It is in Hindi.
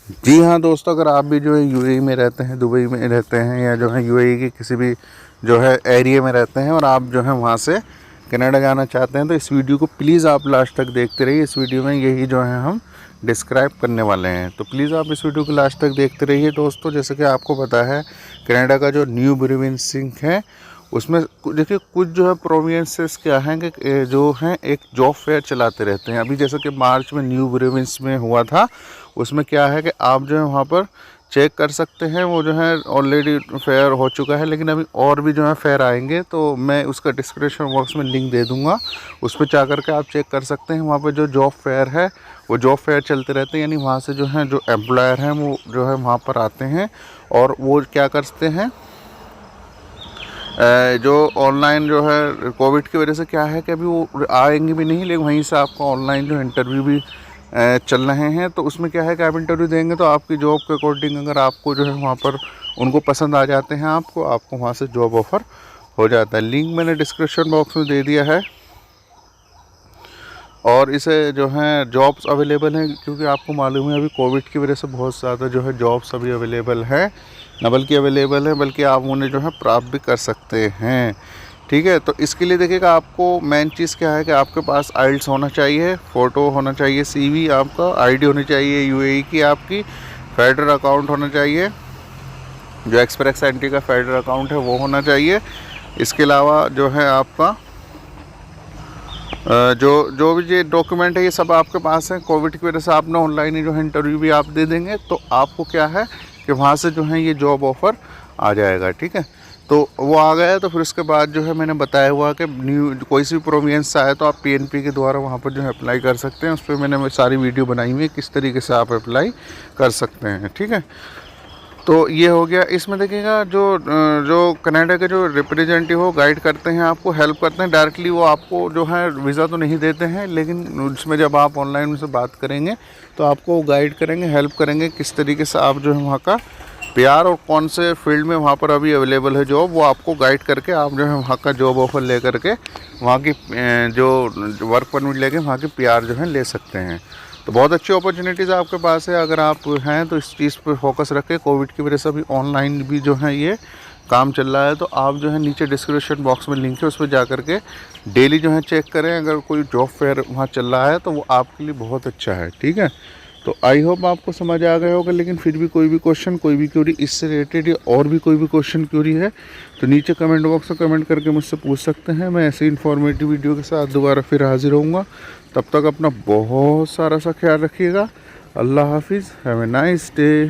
जी हाँ दोस्तों, अगर आप भी जो है यूएई में रहते हैं, दुबई में रहते हैं, या जो है यूएई के किसी भी जो है एरिया में रहते हैं और आप जो है वहाँ से कनाडा जाना चाहते हैं, तो इस वीडियो को प्लीज़ आप लास्ट तक देखते रहिए। इस वीडियो में यही जो है हम डिस्क्राइब करने वाले हैं, तो प्लीज़ आप इस वीडियो को लास्ट तक देखते रहिए दोस्तों। जैसे कि आपको पता है, कनाडा का जो न्यू प्रोविंसिंग है उसमें देखिए कुछ जो है प्रोविंसेस क्या हैं कि जो हैं एक जॉब फेयर चलाते रहते हैं। अभी जैसे कि मार्च में न्यू प्रोविंस में हुआ था, उसमें क्या है कि आप जो है वहाँ पर चेक कर सकते हैं। वो जो है ऑलरेडी फेयर हो चुका है, लेकिन अभी और भी जो है फेयर आएंगे, तो मैं उसका डिस्क्रिप्शन बॉक्स में लिंक दे दूँगा, उस पर जा कर के आप चेक कर सकते हैं। वहाँ पर जो जॉब फेयर है वो जॉब फेयर चलते रहते हैं, यानी वहाँ से जो है जो एम्प्लॉयर हैं वो जो है वहाँ पर आते हैं और वो क्या करते हैं, जो ऑनलाइन जो है कोविड की वजह से क्या है कि अभी वो आएंगे भी नहीं, लेकिन वहीं से आपका ऑनलाइन जो इंटरव्यू भी चल रहे हैं। तो उसमें क्या है कि आप इंटरव्यू देंगे तो आपकी जॉब के अकॉर्डिंग अगर आपको जो है वहाँ पर उनको पसंद आ जाते हैं, आपको वहाँ से जॉब ऑफ़र हो जाता है। लिंक मैंने डिस्क्रिप्शन बॉक्स में दे दिया है। और इसे जो है जॉब्स अवेलेबल हैं, क्योंकि आपको मालूम है अभी कोविड की वजह से बहुत ज़्यादा जो है जॉब्स अभी अवेलेबल है, न बल्कि अवेलेबल है बल्कि आप उन्हें जो है प्राप्त भी कर सकते हैं। ठीक है, तो इसके लिए देखिएगा आपको मेन चीज़ क्या है कि आपके पास आइल्स होना चाहिए, फ़ोटो होना चाहिए, सीवी आपका, आईडी होनी चाहिए यूएई की आपकी, फेडरल अकाउंट होना चाहिए, जो एक्सप्रेस एंट्री का फेडरल अकाउंट है वो होना चाहिए। इसके अलावा जो है आपका जो जो भी ये डॉक्यूमेंट है ये सब आपके पास है। कोविड की वजह से आपने ऑनलाइन ही जो है इंटरव्यू भी आप दे देंगे, तो आपको क्या है कि वहाँ से जो है ये जॉब ऑफ़र आ जाएगा। ठीक है, तो वो आ गया, तो फिर उसके बाद जो है मैंने बताया हुआ कि न्यू कोई सी भी प्रोविंस आए तो आप पीएनपी के द्वारा वहाँ पर जो है अप्लाई कर सकते हैं। उस पर मैंने सारी वीडियो बनाई हुई है किस तरीके से आप अप्लाई कर सकते हैं। ठीक है, तो ये हो गया। इसमें देखिएगा जो कनाडा के जो रिप्रेजेंटेटिव हो गाइड करते हैं, आपको हेल्प करते हैं डायरेक्टली। वो आपको जो है वीज़ा तो नहीं देते हैं, लेकिन उसमें जब आप ऑनलाइन उनसे बात करेंगे तो आपको वो गाइड करेंगे, हेल्प करेंगे किस तरीके से आप जो है वहाँ का पीआर और कौन से फील्ड में वहाँ पर अभी अवेलेबल है जॉब, वो आपको गाइड करके आप जो है वहाँ का जॉब ऑफ़र ले करके वहाँ की जो वर्क परमिट लेके वहाँ की पीआर जो है ले सकते हैं। तो बहुत अच्छी अपॉर्चुनिटीज़ आपके पास है। अगर आप हैं तो इस चीज़ पर फोकस रखें। कोविड की वजह से अभी ऑनलाइन भी जो है ये काम चल रहा है, तो आप जो है नीचे डिस्क्रिप्शन बॉक्स में लिंक है, उस पर जा कर के डेली जो है चेक करें। अगर कोई जॉब फेयर वहाँ चल रहा है तो वो आपके लिए बहुत अच्छा है। ठीक है, तो आई होप आपको समझ आ गया होगा। लेकिन फिर भी कोई भी क्वेश्चन, कोई भी क्यूरी इससे रिलेटेड या और भी कोई भी क्वेश्चन क्यूरी है तो नीचे कमेंट बॉक्स में कमेंट करके मुझसे पूछ सकते हैं। मैं ऐसे इन्फॉर्मेटिव वीडियो के साथ दोबारा फिर हाजिर होऊंगा। तब तक अपना बहुत सारा सा ख्याल रखिएगा। अल्लाह हाफिज़, हैव ए नाइस डे।